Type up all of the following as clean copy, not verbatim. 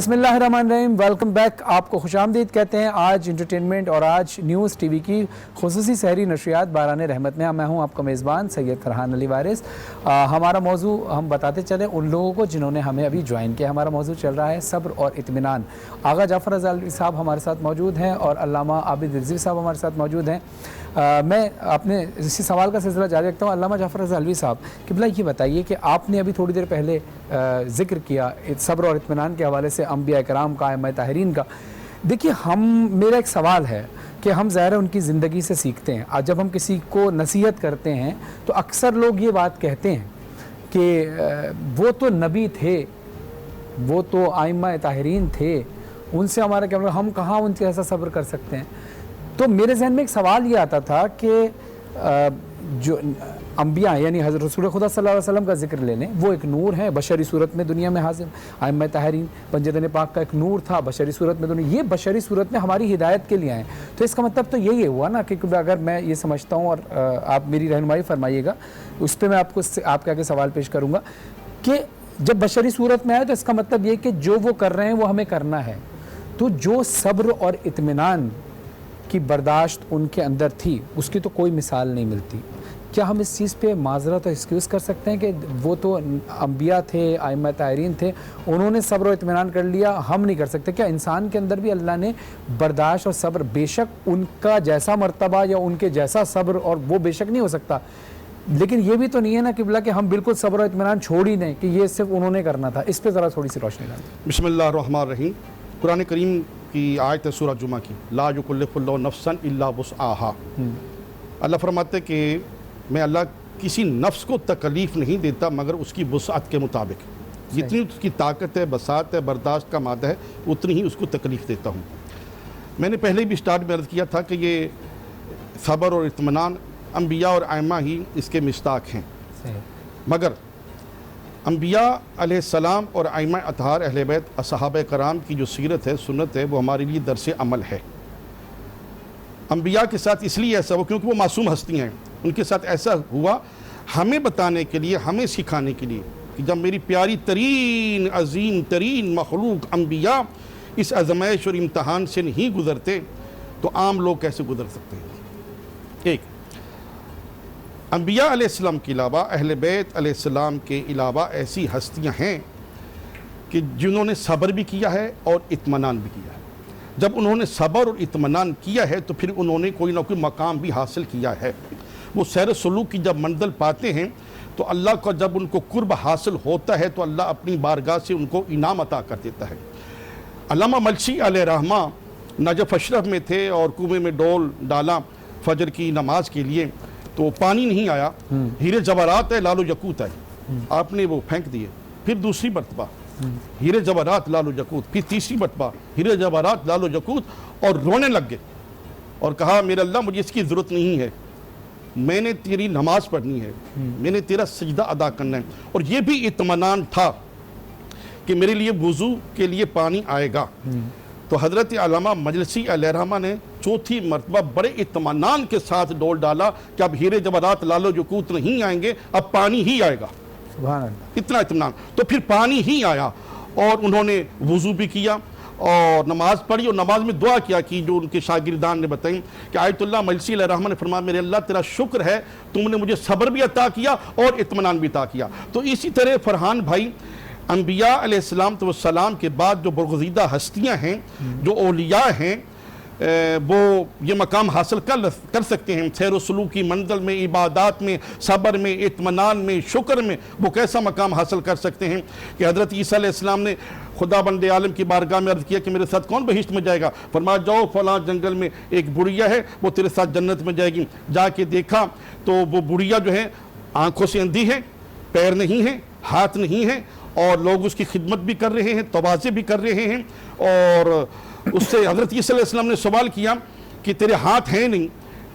بسم اللہ الرحمن الرحیم، ویلکم بیک. آپ کو خوش آمدید کہتے ہیں. آج انٹرٹینمنٹ اور آج نیوز ٹی وی کی خصوصی سحری نشریات باران رحمت میں میں ہوں آپ کا میزبان سید فرحان علی وارث. ہمارا موضوع ہم بتاتے چلیں ان لوگوں کو جنہوں نے ہمیں ابھی جوائن کیا. ہمارا موضوع چل رہا ہے صبر اور اطمینان. آغا جعفر رضا علوی صاحب ہمارے ساتھ موجود ہیں اور علامہ عابد رضوی صاحب ہمارے ساتھ موجود ہیں. میں اپنے اسی سوال کا سلسلہ جاری رکھتا ہوں. علامہ جعفر رضا علوی صاحب قبلہ یہ بتائیے کہ آپ نے ابھی تھوڑی دیر پہلے ذکر کیا صبر اور اطمینان کے حوالے سے انبیاء کرام کا، ائمہ طاہرین کا. دیکھیے میرا ایک سوال ہے کہ ہم ظاہر ان کی زندگی سے سیکھتے ہیں. آج جب ہم کسی کو نصیحت کرتے ہیں تو اکثر لوگ یہ بات کہتے ہیں کہ وہ تو نبی تھے، وہ تو ائمہ طاہرین تھے، ان سے ہمارا کیا مطلب، ہم کہاں ان سے ایسا صبر کر سکتے ہیں. تو میرے ذہن میں ایک سوال یہ آتا تھا کہ جو انبیاء یعنی حضرت رسول خدا صلی اللہ علیہ وسلم کا ذکر لے لیں، وہ ایک نور ہے بشری صورت میں دنیا میں حاضر. ائمہ طاہرین پنجدن پاک کا ایک نور تھا بشری صورت میں دنیا، یہ بشری صورت میں ہماری ہدایت کے لیے آئے. تو اس کا مطلب تو یہی ہوا نا کہ اگر میں یہ سمجھتا ہوں اور آپ میری رہنمائی فرمائیے گا اس پہ میں آپ کو آپ کے آگے سوال پیش کروں گا کہ جب بشری صورت میں آئے تو اس کا مطلب یہ کہ جو وہ کر رہے ہیں وہ ہمیں کرنا ہے. تو جو صبر اور اطمینان کی برداشت ان کے اندر تھی اس کی تو کوئی مثال نہیں ملتی. کیا ہم اس چیز پہ معذرت اور ایکسکیوز کر سکتے ہیں کہ وہ تو انبیاء تھے، ائمہ طاہرین تھے، انہوں نے صبر و اطمینان کر لیا، ہم نہیں کر سکتے؟ کیا انسان کے اندر بھی اللہ نے برداشت اور صبر، بے شک ان کا جیسا مرتبہ یا ان کے جیسا صبر اور وہ بے شک نہیں ہو سکتا، لیکن یہ بھی تو نہیں ہے نا قبلہ کہ ہم بالکل صبر و اطمینان چھوڑ ہی دیں کہ یہ صرف انہوں نے کرنا تھا. اس پہ ذرا تھوڑی سی روشنی ڈالیں. بسم اللہ الرحمن الرحیم. قرآن کریم کی آیت ہے سورہ جمعہ کی، لا یکلف اللہ نفسا الا وسعہا. اللہ فرماتے کہ میں اللہ کسی نفس کو تکلیف نہیں دیتا مگر اس کی وسعت کے مطابق. جتنی اس کی طاقت ہے، بساط ہے، برداشت کا مادہ ہے، اتنی ہی اس کو تکلیف دیتا ہوں. میں نے پہلے بھی سٹارٹ میں عرض کیا تھا کہ یہ صبر اور اطمینان انبیاء اور ائمہ ہی اس کے مصداق ہیں. مگر انبیاء علیہ السلام اور ائمہ اطہار اہل بیت اصحابہ کرام کی جو سیرت ہے، سنت ہے، وہ ہمارے لیے درس عمل ہے. انبیاء کے ساتھ اس لیے ایسا ہوا کیونکہ وہ معصوم ہستیاں ہیں. ان کے ساتھ ایسا ہوا ہمیں بتانے کے لیے، ہمیں سکھانے کے لیے کہ جب میری پیاری ترین عظیم ترین مخلوق انبیاء اس آزمائش اور امتحان سے نہیں گزرتے تو عام لوگ کیسے گزر سکتے ہیں. ایک، انبیاء علیہ السلام کے علاوہ، اہل بیت علیہ السلام کے علاوہ ایسی ہستیاں ہیں کہ جنہوں نے صبر بھی کیا ہے اور اطمینان بھی کیا ہے. جب انہوں نے صبر اور اطمینان کیا ہے تو پھر انہوں نے کوئی نہ کوئی مقام بھی حاصل کیا ہے. وہ سیر سلوک کی جب منزل پاتے ہیں تو اللہ کا جب ان کو قرب حاصل ہوتا ہے تو اللہ اپنی بارگاہ سے ان کو انعام عطا کر دیتا ہے. علامہ ملسی علیہ رحمہ نجف اشرف میں تھے اور کنویں میں ڈول ڈالا فجر کی نماز کے لیے تو پانی نہیں آیا. ہیرے جواہرات ہے، لالو یاقوت ہے، آپ نے وہ پھینک دیے. پھر دوسری مرتبہ ہیرے جواہرات لالو یاقوت، پھر تیسری مرتبہ ہیرے جواہرات لالو یاقوت، اور رونے لگ گئے اور کہا میرے اللہ مجھے اس کی ضرورت نہیں ہے، میں نے تیری نماز پڑھنی ہے، میں نے تیرا سجدہ ادا کرنا ہے. اور یہ بھی اطمینان تھا کہ میرے لیے وضو کے لیے پانی آئے گا. تو حضرت علامہ مجلسی علیہ رحمہ نے چوتھی مرتبہ بڑے اطمینان کے ساتھ ڈول ڈالا کہ اب ہیرے جواہرات لالو یاقوت نہیں آئیں گے، اب پانی ہی آئے گا. سبحان اللہ. اتنا اطمینان. تو پھر پانی ہی آیا اور انہوں نے وضو بھی کیا اور نماز پڑھی اور نماز میں دعا کیا کی جو ان کے شاگردان نے بتائیں کہ آیت اللہ ملسی علیہ رحمہ نے فرمایا میرے اللہ تیرا شکر ہے تم نے مجھے صبر بھی عطا کیا اور اطمینان بھی عطا کیا. تو اسی طرح فرحان بھائی، انبیاء علیہ السلام کے بعد جو برگزیدہ ہستیاں ہیں، جو اولیاء ہیں، وہ یہ مقام حاصل کر سکتے ہیں. سیر و سلوک کی منزل میں، عبادات میں، صبر میں، اطمینان میں، شکر میں وہ کیسا مقام حاصل کر سکتے ہیں کہ حضرت عیسیٰ علیہ السلام نے خدا بند عالم کی بارگاہ میں عرض کیا کہ میرے ساتھ کون بہشت میں جائے گا؟ فرمایا جاؤ فلاں جنگل میں ایک بڑھیا ہے وہ تیرے ساتھ جنت میں جائے گی. جا کے دیکھا تو وہ بڑھیا جو ہے آنکھوں سے اندھی ہے، پیر نہیں ہے، ہاتھ نہیں ہے، اور لوگ اس کی خدمت بھی کر رہے ہیں، تواضع بھی کر رہے ہیں. اور اس سے حضرت عیسیٰ علیہ السلام نے سوال کیا کہ تیرے ہاتھ ہیں نہیں،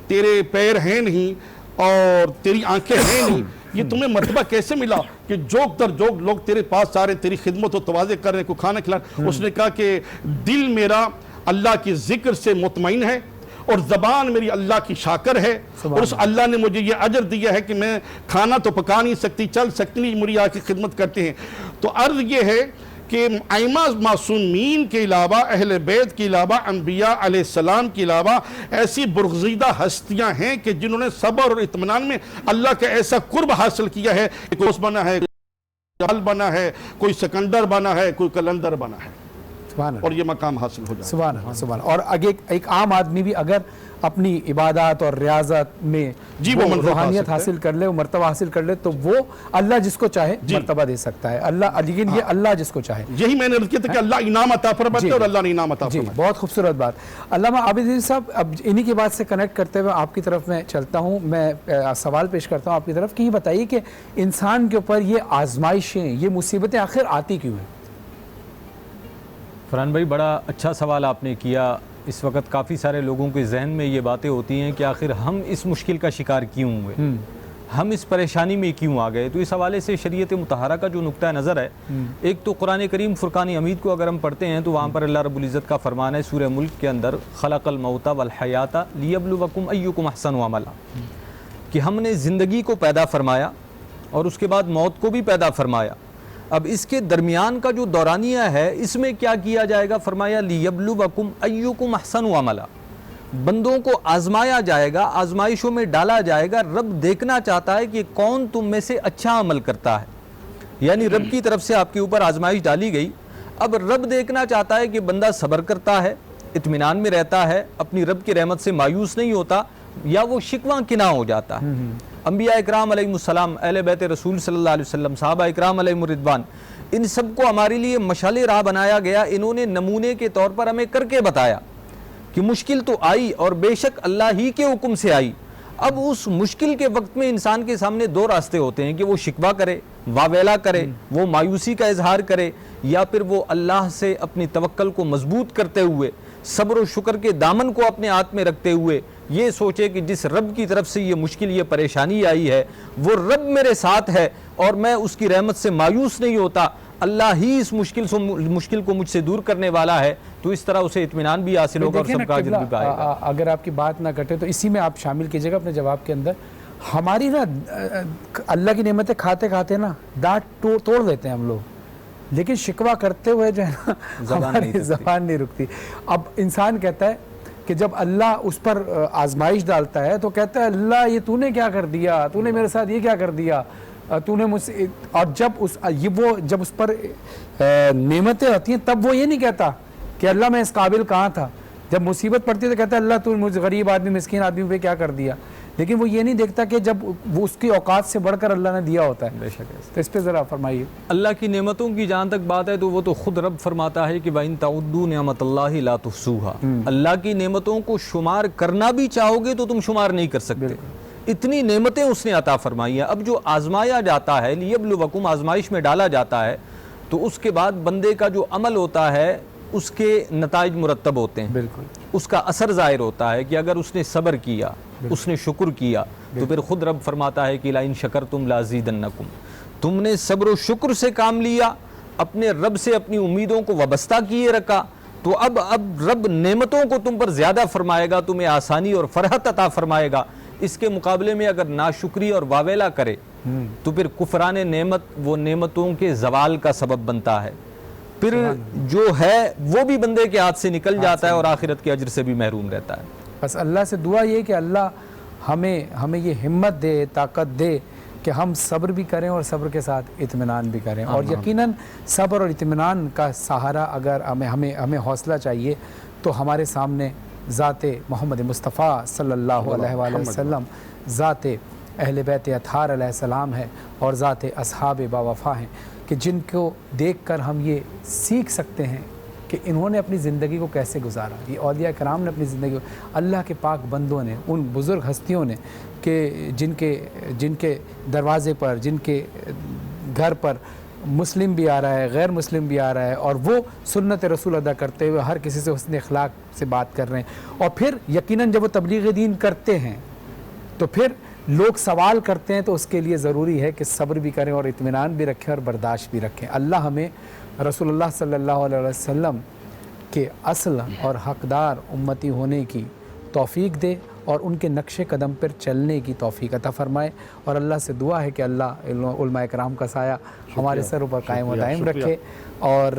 تیرے پیر ہیں نہیں اور تیری آنکھیں ہیں نہیں، یہ تمہیں مرتبہ کیسے ملا کہ جوک در جوک لوگ تیرے پاس آ رہے، تیری خدمت و تواضع کر رہے ہیں، کو کھانا کھلا. اس نے کہا کہ دل میرا اللہ کی ذکر سے مطمئن ہے اور زبان میری اللہ کی شاکر ہے، اور اس اللہ نے مجھے یہ اجر دیا ہے کہ میں کھانا تو پکا نہیں سکتی، چل سکتی نہیں، میری آ کی خدمت کرتے ہیں. تو عرض یہ ہے کہ ائمہ معصومین کے علاوہ، اہل بیت کے علاوہ، انبیاء علیہ السلام کے علاوہ ایسی برگزیدہ ہستیاں ہیں کہ جنہوں نے صبر اور اطمینان میں اللہ کا ایسا قرب حاصل کیا ہے کہ کوئی بنا ہے، جال بنا ہے، کوئی سکندر بنا ہے، کوئی کلندر بنا ہے، سبحان اللہ، اور یہ مقام حاصل ہو جاتا ہے۔ سبحان اللہ، سبحان اللہ۔ اور اگر ایک عام آدمی بھی اگر اپنی عبادات اور ریاضت میں جی وہ منزل روحانیت حاصل کر لے، وہ مرتبہ حاصل کر لے، تو وہ اللہ جس کو چاہے مرتبہ دے سکتا ہے، اللہ، لیکن یہ اللہ جس کو چاہے۔ یہی میں نے عرض کیا تھا کہ اللہ انعام عطا فرماتا ہے اور اللہ نے انعام عطا جی، فرمایا۔ بہت خوبصورت بات۔ علامہ عابد عزیز صاحب، اب انہی کی بات سے کنیکٹ کرتے ہوئے آپ کی طرف میں چلتا ہوں، میں سوال پیش کرتا ہوں آپ کی طرف کہ یہ بتائیے کہ انسان کے اوپر یہ آزمائشیں، یہ مصیبتیں آخر آتی کیوں ہیں؟ فرحان بھائی، بڑا اچھا سوال آپ نے کیا۔ اس وقت کافی سارے لوگوں کے ذہن میں یہ باتیں ہوتی ہیں کہ آخر ہم اس مشکل کا شکار کیوں ہوئے، ہم اس پریشانی میں کیوں آ گئے۔ تو اس حوالے سے شریعت مطہرہ کا جو نقطہ نظر ہے، ایک تو قرآن کریم فرقان حمید کو اگر ہم پڑھتے ہیں تو وہاں پر اللہ رب العزت کا فرمان ہے سورہ ملک کے اندر، خلق الموت والحیات لیبلوکم ایکم احسن عملا، کہ ہم نے زندگی کو پیدا فرمایا اور اس کے بعد موت کو بھی پیدا فرمایا۔ اب اس کے درمیان کا جو دورانیہ ہے، اس میں کیا کیا جائے گا؟ فرمایا لیبلوکم ایکم احسن عملا، بندوں کو آزمایا جائے گا، آزمائشوں میں ڈالا جائے گا۔ رب دیکھنا چاہتا ہے کہ کون تم میں سے اچھا عمل کرتا ہے، یعنی رب کی طرف سے آپ کے اوپر آزمائش ڈالی گئی۔ اب رب دیکھنا چاہتا ہے کہ بندہ صبر کرتا ہے، اطمینان میں رہتا ہے، اپنی رب کی رحمت سے مایوس نہیں ہوتا، یا وہ شکوہ کناں ہو جاتا ہے۔ انبیاء اکرام علیہ السلام، اہل بیت رسول صلی اللہ علیہ وسلم، صحابہ اکرام علیہ الرضوان، ان سب کو ہمارے لیے مشعل راہ بنایا گیا۔ انہوں نے نمونے کے طور پر ہمیں کر کے بتایا کہ مشکل تو آئی اور بے شک اللہ ہی کے حکم سے آئی۔ اب اس مشکل کے وقت میں انسان کے سامنے دو راستے ہوتے ہیں کہ وہ شکوہ کرے، واویلا کرے، وہ مایوسی کا اظہار کرے، یا پھر وہ اللہ سے اپنی توکل کو مضبوط کرتے ہوئے، صبر و شکر کے دامن کو اپنے ہاتھ میں رکھتے ہوئے یہ سوچے کہ جس رب کی طرف سے یہ مشکل، یہ پریشانی آئی ہے، وہ رب میرے ساتھ ہے اور میں اس کی رحمت سے مایوس نہیں ہوتا، اللہ ہی اس مشکل کو مجھ سے دور کرنے والا ہے، تو اس طرح اسے اطمینان بھی حاصل ہوگا اور سب کا اجر بھی پائے گا۔ اگر آپ کی بات نہ کٹے تو اسی میں آپ شامل کیجئے گا اپنے جواب کے اندر، ہماری نا اللہ کی نعمتیں کھاتے کھاتے نا دانت توڑ دیتے ہیں ہم لوگ، لیکن شکوہ کرتے ہوئے جو ہے نا ہماری زبان نہیں رکتی۔ اب انسان کہتا ہے کہ جب اللہ اس پر آزمائش ڈالتا ہے تو کہتا ہے اللہ یہ تو نے کیا کر دیا، تو نے میرے ساتھ یہ کیا کر دیا، تو نے مجھ سے، اور جب اس پر نعمتیں ہوتی ہیں تب وہ یہ نہیں کہتا کہ اللہ میں اس قابل کہاں تھا۔ جب مصیبت پڑتی ہے تو کہتا ہے اللہ تو مجھ غریب آدمی، مسکین آدمی پہ کیا کر دیا، لیکن وہ یہ نہیں دیکھتا کہ جب وہ اس کی اوقات سے بڑھ کر اللہ نے دیا ہوتا ہے۔ بے شک ہے۔ تو اس پہ ذرا فرمائیے۔ اللہ کی نعمتوں کی جہاں تک بات ہے تو وہ تو خود رب فرماتا ہے کہ وَإِن تَعُدُّوا نِعْمَتَ اللَّهِ لَا تُحْصُوهَا، اللہ کی نعمتوں کو شمار کرنا بھی چاہو گے تو تم شمار نہیں کر سکتے، اتنی نعمتیں اس نے عطا فرمائی ہیں۔ اب جو آزمایا جاتا ہے، لیبلوکم، آزمائش میں ڈالا جاتا ہے، تو اس کے بعد بندے کا جو عمل ہوتا ہے اس کے نتائج مرتب ہوتے ہیں، بالکل اس کا اثر ظاہر ہوتا ہے کہ اگر اس نے صبر کیا، اس نے شکر کیا، تو پھر خود رب فرماتا ہے کہ لَإِن شَكَرْتُمْ لَأَزِيدَنَّكُمْ، تم نے صبر و شکر سے کام لیا، اپنے رب سے اپنی امیدوں کو وابستہ کیے رکھا، تو اب رب نعمتوں کو تم پر زیادہ فرمائے گا، تمہیں آسانی اور فرحت عطا فرمائے گا۔ اس کے مقابلے میں اگر ناشکری اور واویلا کرے تو پھر کفران نعمت وہ نعمتوں کے زوال کا سبب بنتا ہے، پھر جو ہے وہ بھی بندے کے ہاتھ سے نکل جاتا ہے اور آخرت کے اجر سے بھی محروم رہتا ہے۔ بس اللہ سے دعا یہ کہ اللہ ہمیں یہ ہمت دے، طاقت دے کہ ہم صبر بھی کریں اور صبر کے ساتھ اطمینان بھی کریں، اور یقیناً صبر اور اطمینان کا سہارا اگر ہمیں حوصلہ چاہیے تو ہمارے سامنے ذات محمد مصطفیٰ صلی اللہ علیہ وآلہ وسلم، ذات اہل بیت اطہار علیہ السلام ہے، اور ذات اصحاب باوفا ہیں، کہ جن کو دیکھ کر ہم یہ سیکھ سکتے ہیں کہ انہوں نے اپنی زندگی کو کیسے گزارا۔ یہ اولیاء کرام نے اپنی زندگی کو، اللہ کے پاک بندوں نے، ان بزرگ ہستیوں نے کہ جن کے دروازے پر، جن کے گھر پر مسلم بھی آ رہا ہے، غیر مسلم بھی آ رہا ہے، اور وہ سنت رسول ادا کرتے ہوئے ہر کسی سے حسن اخلاق سے بات کر رہے ہیں، اور پھر یقیناً جب وہ تبلیغ دین کرتے ہیں تو پھر لوگ سوال کرتے ہیں، تو اس کے لیے ضروری ہے کہ صبر بھی کریں اور اطمینان بھی رکھیں اور برداشت بھی رکھیں۔ اللہ ہمیں رسول اللہ صلی اللہ علیہ وسلم کے اصل اور حقدار امتی ہونے کی توفیق دے، اور ان کے نقش قدم پر چلنے کی توفیق عطا فرمائے، اور اللہ سے دعا ہے کہ اللہ علماء کرام کا سایہ ہمارے سروں پر قائم و دائم رکھے۔ اور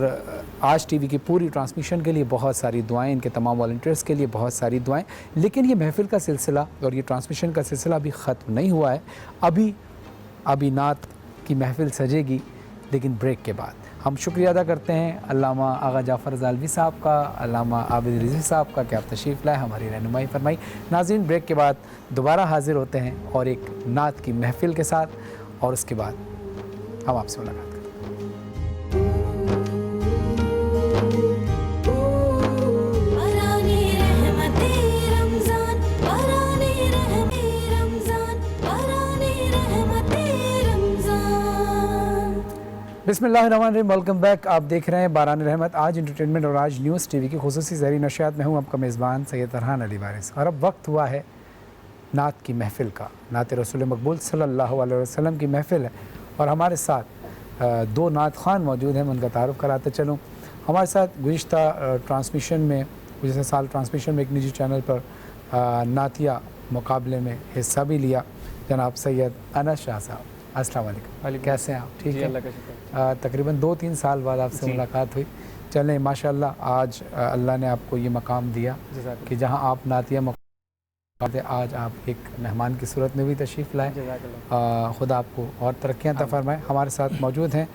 آج ٹی وی کی پوری ٹرانسمیشن کے لیے بہت ساری دعائیں، ان کے تمام والنٹیئرس کے لیے بہت ساری دعائیں۔ لیکن یہ محفل کا سلسلہ اور یہ ٹرانسمیشن کا سلسلہ ابھی ختم نہیں ہوا ہے، ابھی نعت کی محفل سجے گی، لیکن بریک کے بعد۔ ہم شکریہ ادا کرتے ہیں علامہ آغا جعفر زالوی صاحب کا، علامہ عابد رضوی صاحب کا کہ آپ تشریف لائے، ہماری رہنمائی فرمائی۔ ناظرین، بریک کے بعد دوبارہ حاضر ہوتے ہیں اور ایک نعت کی محفل کے ساتھ، اور اس کے بعد ہم آپ سے ملاقات کرتے ہیں۔ بسم اللہ الرحمن الرحیم، ویلکم بیک۔ آپ دیکھ رہے ہیں باران رحمت، آج انٹرٹینمنٹ اور آج نیوز ٹی وی کی خصوصی سحری نشریات میں ہوں آپ کا میزبان سید فرحان علی وارث، اور اب وقت ہوا ہے نعت کی محفل کا۔ نعت رسول مقبول صلی اللہ علیہ وسلم کی محفل ہے، اور ہمارے ساتھ دو نعت خوان موجود ہیں، میں ان کا تعارف کراتے چلوں۔ ہمارے ساتھ گزشتہ سال ٹرانسمیشن میں ایک نجی چینل پر نعتیہ مقابلے میں حصہ بھی لیا جناب سید انس شاہ صاحب۔ السلام علیکم، کیسے ہیں آپ؟ ٹھیک ہے، اللہ کا شکر۔ تقریباً 2-3 سال بعد آپ سے ملاقات ہوئی۔ چلیں ماشاءاللہ، آج اللہ نے آپ کو یہ مقام دیا کہ جہاں آپ نعتیہ مقابلے، آج آپ ایک مہمان کی صورت میں بھی تشریف لائے۔ خدا آپ کو اور ترقیاں عطا فرمائے۔ ہمارے ساتھ موجود ہیں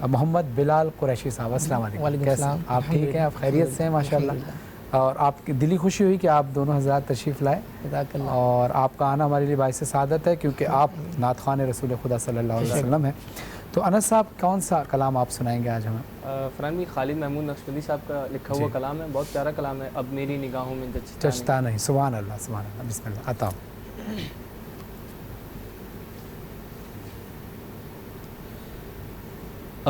محمد بلال قریشی صاحب۔ السلام علیکم، کیسے ہیں آپ؟ ٹھیک ہیں، آپ خیریت سے ہیں؟ ماشاءاللہ، اور آپ کی دلی خوشی ہوئی کہ آپ دونوں حضرات تشریف لائے، اور آپ کا آنا ہمارے لیے باعث سعادت ہے، کیونکہ آپ نعت خوان رسول خدا صلی اللہ علیہ وسلم ہیں۔ تو انس صاحب، کون سا کلام آپ سنائیں گے آج ہمیں؟ فرحان بھی خالد محمود نقشبندی صاحب کا لکھا ہوا کلام ہے، بہت پیارا کلام ہے۔ اب میری نگاہوں میں جچتا نہیں۔ سبحان اللہ، سبحان اللہ، بسم اللہ، عطا۔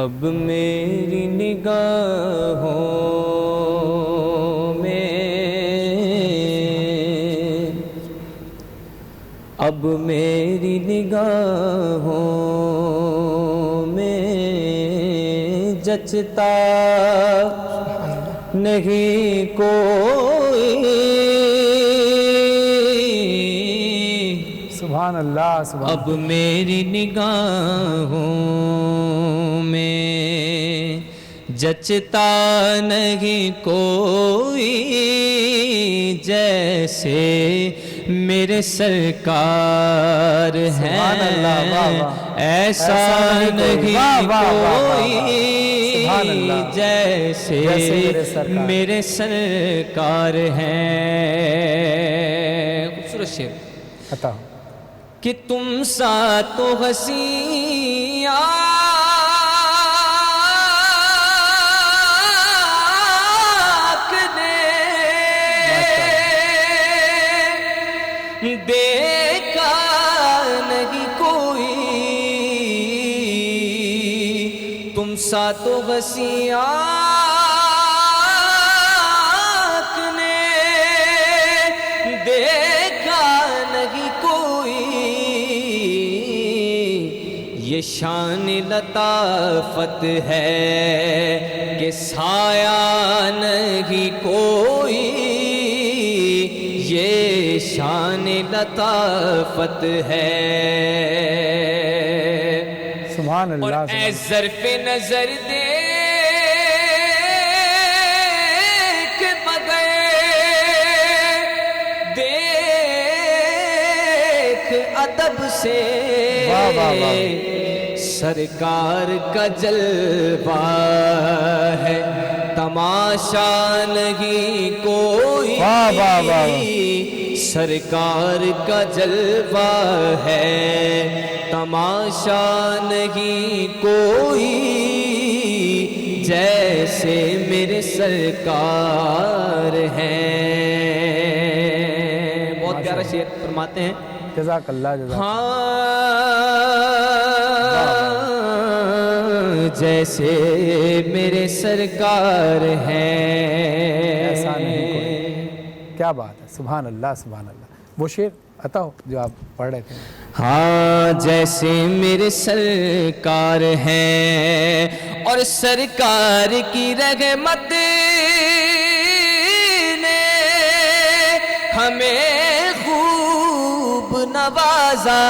اب میری نگاہوں میں، اب میری نگاہوں میں جچتا نہیں کوئی، سبحان اللہ، سبحان اللہ۔ اب میری نگاہوں میں جچتا نہیں کوئی، جیسے میرے سرکار ہیں ایسا نہیں کوئی، جیسے میرے سرکار ہیں۔ خوبصورت شعر عطا کہ تم سا تو ہنسی دیکھا نہیں کوئی، تم سا تو ہنسی آنکھ نے دیکھا نہیں کوئی، یہ شان لطافت ہے کہ سایہ نہیں کوئی، یہ شان لطافت ہے۔ سبحان اللہ، اور اے ظرف نظر دیکھ بغیر، دیکھ ادب سے سرکار کا جلوہ ہے، تماشا نہیں کوئی، سرکار کا جلوہ ہے، تماشا نہیں کوئی، جیسے میرے سرکار ہیں۔ بہت پیارا شعر فرماتے ہیں، جزاک اللہ، جزاک جیسے میرے سرکار ہیں ایسا نہیں کوئی۔ کیا بات ہے، سبحان اللہ، سبحان اللہ۔ وہ شعر عطا ہو جو آپ پڑھ رہے تھے۔ ہاں، جیسے میرے سرکار ہیں اور سرکار کی رحمت نے ہمیں خوب نوازا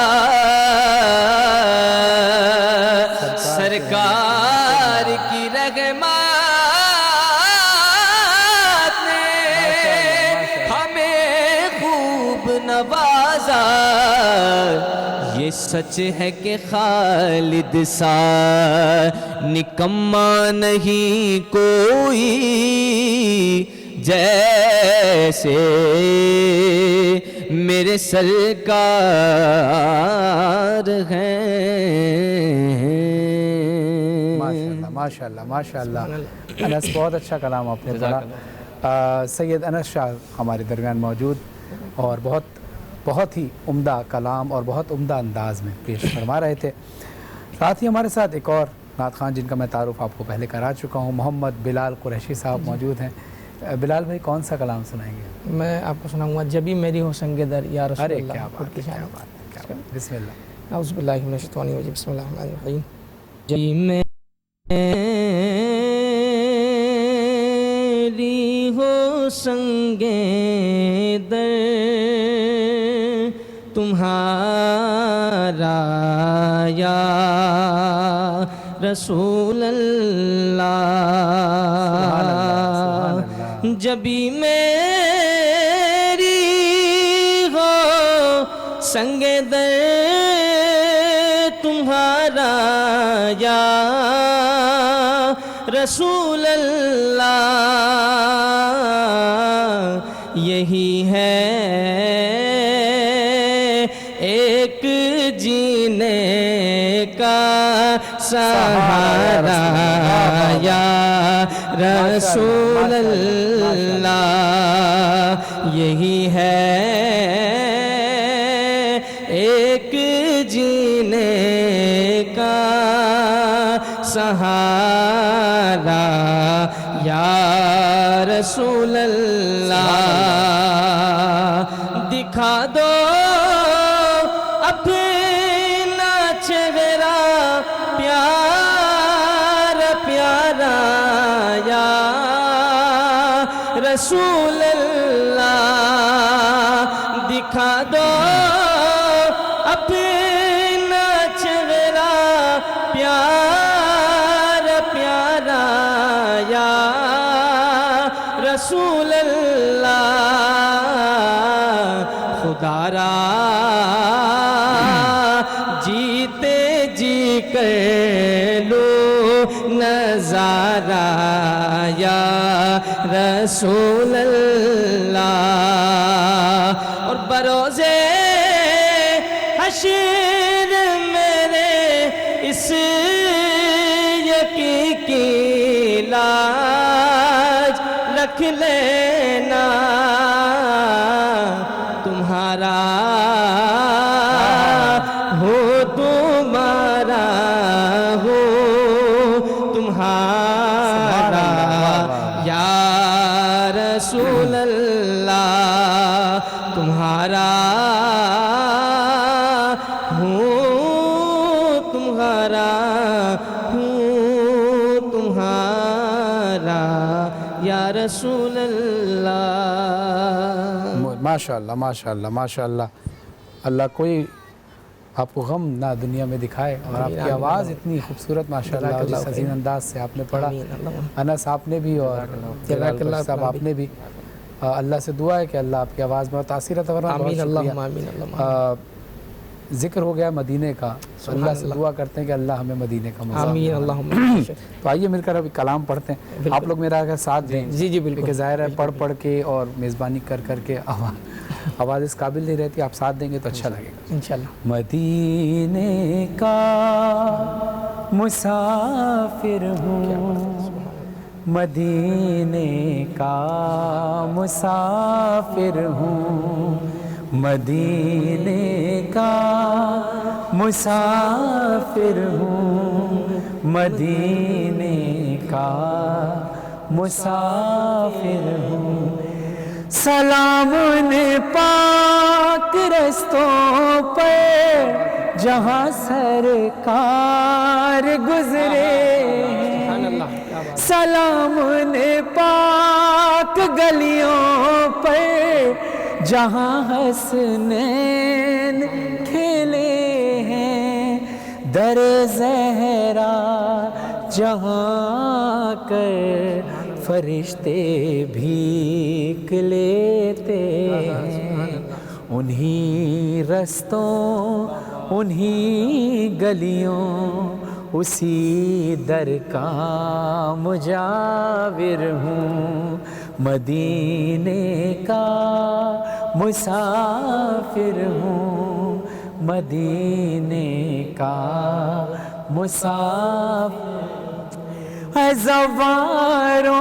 سرکار کی رحمت نے ہمیں خوب نوازا یہ سچ ہے کہ خالد سا نکما نہیں کوئی جیسے میرے سرکار ہیں ماشاءاللہ ماشاءاللہ انس بہت اچھا کلام آپ نے پڑھا سید انس شاہ ہمارے درمیان موجود اور بہت ہی عمدہ کلام اور بہت عمدہ انداز میں پیش فرما رہے تھے ساتھ ہی ہمارے ساتھ ایک اور نعت خوان جن کا میں تعارف آپ کو پہلے کرا چکا ہوں محمد بلال قریشی صاحب موجود ہیں بلال بھائی کون سا کلام سنائیں گے میں آپ کو سناؤں گا جبھی میری ہو سنگ در یا رسول ارے اللہ کیا بات ہے بسم اللہ اعوذ باللہ من الشیطان الرجیم بسم اللہ الرحمن الرحیم جبھی میری ہو سنگ در تمہارا یا رسول اللہ جبھی میری ہو سنگ در تمہارا یا رسول اللہ یہی ہے ایک جینے کا سہارا یا رسول اللہ یہی ہے ایک جینے کا سہارا یا رسول اللہ دکھا دو اپنا چہرہ پیارا پیارا یا رسول اللہ دکھا دو اپنا چہرہ پیارا پیارا یا رسول اللہ خدا را جیتے جی کر لو نظارہ یا رسول اللہ اور بروزے حشر میرے اس یقین کی لاج رکھ لینا تمہارا ہو تمہارا ہو تمہارا یا رسول اللہ تمہارا ہو تمہارا ہو تمہارا یا رسول اللہ ماشاءاللہ ماشاءاللہ ماشاءاللہ اللہ کوئی آپ کو غم نہ دنیا میں دکھائے اور آپ کی آواز اتنی خوبصورت ماشاءاللہ اور جس حسین انداز سے آپ نے پڑھا انس آپ نے بھی اور بلال قریشی صاحب آپ نے بھی اللہ سے دعا ہے کہ اللہ آپ کی آواز میں تاثیر عطا فرمائے بہت شکریہ ذکر ہو گیا مدینے کا اللہ سے دعا کرتے ہیں کہ اللہ ہمیں مدینے کا مزہ آمین اللہم تو آئیے مل کر ابھی کلام پڑھتے ہیں آپ لوگ میرا اگر ساتھ دیں جی جی بالکل کہ ظاہر ہے پڑھ کے اور میزبانی کر کے آواز اس قابل نہیں رہتی آپ ساتھ دیں گے تو اچھا لگے گا انشاءاللہ مدینے کا مسافر ہوں مدینے کا مسافر ہوں مدینے کا مسافر ہوں مدینے کا مسافر ہوں سلام نے پاک رستوں پر جہاں سرکار گزرے سلام نے پاک گلیوں پر جہاں حسنین کھیلے ہیں، در زہرا جہاں کر فرشتے بھیک لیتے ہیں، انہی رستوں انہی گلیوں اسی در کا مجاور ہوں، مدینے کا مسافر ہوں، مدینے کا مسافر۔ زواروں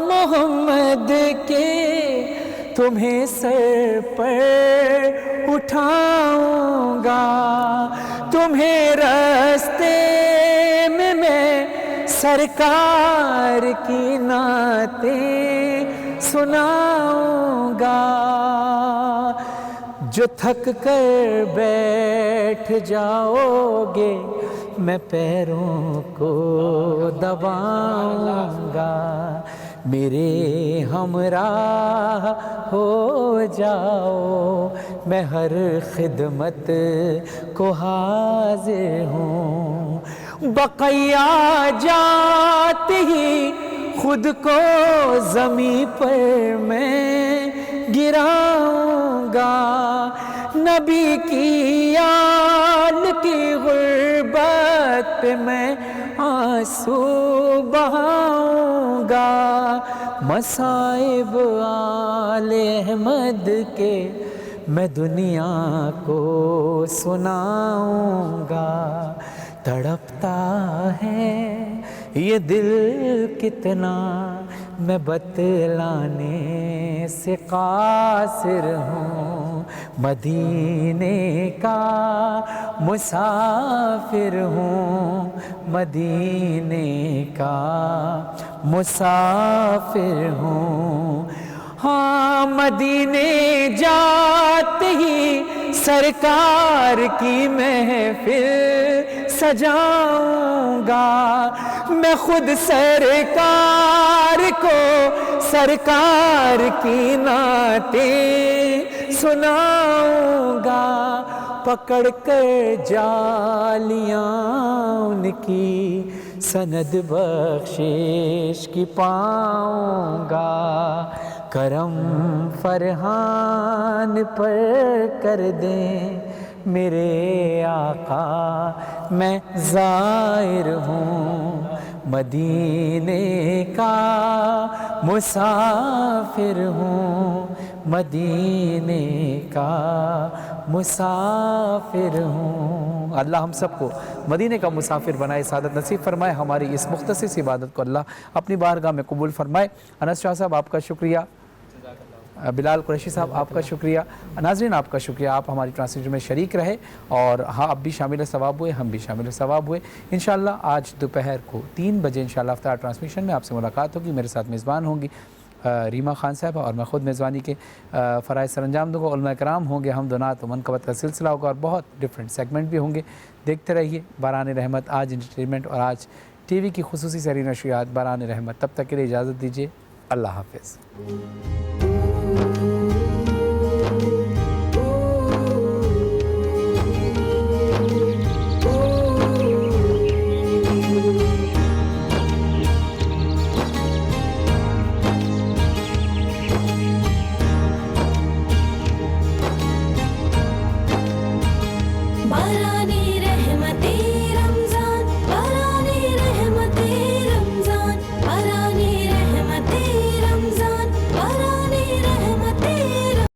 محمد کے تمہیں سر پر اٹھاؤں گا، تمہیں راستے میں سرکار کی نعتیں سناؤں گا، جو تھک کر بیٹھ جاؤ گے میں پیروں کو دباؤں گا، میرے ہمراہ ہو جاؤ، میں ہر خدمت کو حاضر ہوں، بقیہ جاتے ہی خود کو زمین پر میں گراؤں گا، نبی کی آل کی غربت پہ میں آنسو بہاؤں گا، مصائب آل احمد کے میں دنیا کو سناؤں گا، تڑپتا ہے یہ دل کتنا میں بتلانے سے قاصر ہوں، مدینے کا مسافر ہوں، مدینے کا مسافر ہوں۔ ہاں مدینے جاتے ہی سرکار کی محفل سجاؤں گا، میں خود سرکار کو سرکار کی نعتیں سناؤں گا، پکڑ کر جالیاں ان کی سند بخشش کی پاؤں گا، کرم فرحان پر کر دیں میرے آقا میں زائر ہوں، مدینے کا مسافر ہوں، مدینے کا مسافر ہوں۔ اللہ ہم سب کو مدینے کا مسافر بنائے، سعادت نصیب فرمائے، ہماری اس مختصر سی عبادت کو اللہ اپنی بارگاہ میں قبول فرمائے۔ انس شاہ صاحب آپ کا شکریہ، بلال قریشی صاحب آپ کا شکریہ، ناظرین آپ کا شکریہ، آپ ہماری ٹرانسلیشن میں شریک رہے، اور ہاں اب بھی شامل ثواب ہوئے، ہم بھی شامل ثواب ہوئے۔ انشاءاللہ آج دوپہر کو 3 بجے انشاءاللہ افطار ٹرانسمیشن میں آپ سے ملاقات ہوگی، میرے ساتھ میزبان ہوں گی ریما خان صاحبہ، اور میں خود میزبانی کے فرائض سر انجام دوں گا، علماء کرام ہوں گے، حمد و نعت و منقبت کا سلسلہ ہوگا، اور بہت ڈفرینٹ سیگمنٹ بھی ہوں گے۔ دیکھتے رہیے باران رحمت، آج انٹرٹینمنٹ، اور آج ٹی وی کی خصوصی سحری نشریات باران رحمت۔ تب تک کے لیے اجازت دیجیے، اللہ حافظ۔ رمضان